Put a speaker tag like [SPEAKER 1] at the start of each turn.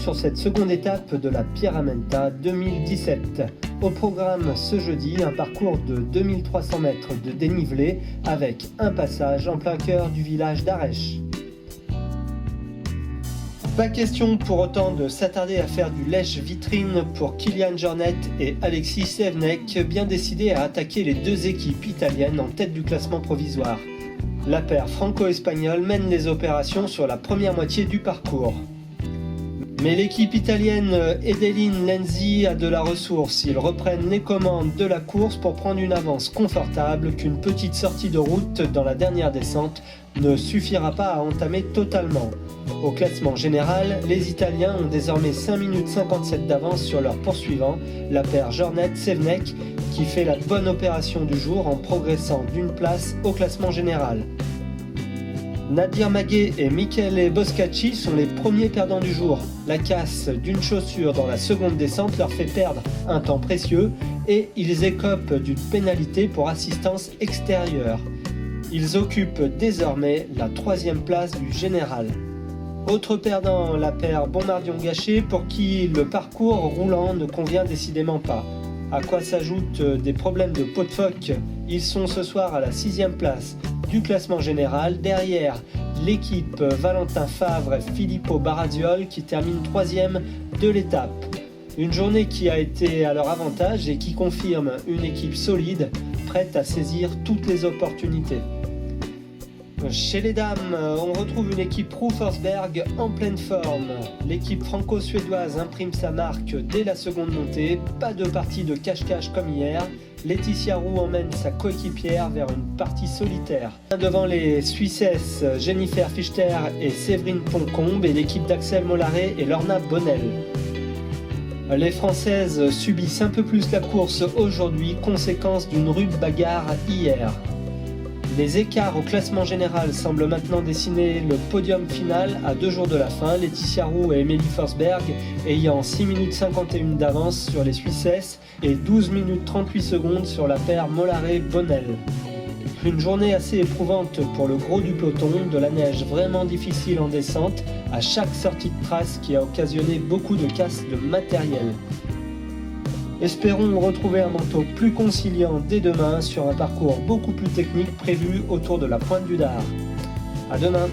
[SPEAKER 1] sur cette seconde étape de la Pierramenta 2017. Au programme ce jeudi, un parcours de 2300 mètres de dénivelé avec un passage en plein cœur du village d'Arèche. Pas question pour autant de s'attarder à faire du lèche-vitrine pour Kilian Jornet et Alexis Sevenek, bien décidés à attaquer les deux équipes italiennes en tête du classement provisoire. La paire franco-espagnole mène les opérations sur la première moitié du parcours. Mais l'équipe italienne Edelin Lenzi a de la ressource. Ils reprennent les commandes de la course pour prendre une avance confortable qu'une petite sortie de route dans la dernière descente ne suffira pas à entamer totalement. Au classement général, les Italiens ont désormais 5 minutes 57 d'avance sur leur poursuivant, la paire Jornet-Sevenek, qui fait la bonne opération du jour en progressant d'une place au classement général. Nadir Maguet et Michele Boscacci sont les premiers perdants du jour. La casse d'une chaussure dans la seconde descente leur fait perdre un temps précieux et ils écopent d'une pénalité pour assistance extérieure. Ils occupent désormais la 3e place du général. Autre perdant, la paire Bombardier-Gachet pour qui le parcours roulant ne convient décidément pas. À quoi s'ajoutent des problèmes de pot de phoque. Ils sont ce soir à la 6e place du classement général, derrière l'équipe Valentin Favre et Filippo Barazziol qui termine 3e de l'étape. Une journée qui a été à leur avantage et qui confirme une équipe solide, prête à saisir toutes les opportunités. Chez les dames, on retrouve une équipe Roux-Forsberg en pleine forme. L'équipe franco-suédoise imprime sa marque dès la seconde montée, pas de partie de cache-cache comme hier. Laetitia Roux emmène sa coéquipière vers une partie solitaire. Devant les Suissesses Jennifer Fichter et Séverine Poncombe et l'équipe d'Axel Mollaret et Lorna Bonnel. Les Françaises subissent un peu plus la course aujourd'hui, conséquence d'une rude bagarre hier. Les écarts au classement général semblent maintenant dessiner le podium final à 2 jours de la fin, Laetitia Roux et Émilie Forsberg ayant 6 minutes 51 d'avance sur les Suissesses et 12 minutes 38 secondes sur la paire Mollaret-Bonnel. Une journée assez éprouvante pour le gros du peloton, de la neige vraiment difficile en descente à chaque sortie de trace qui a occasionné beaucoup de casses de matériel. Espérons retrouver un manteau plus conciliant dès demain sur un parcours beaucoup plus technique prévu autour de la pointe du Dard. À demain!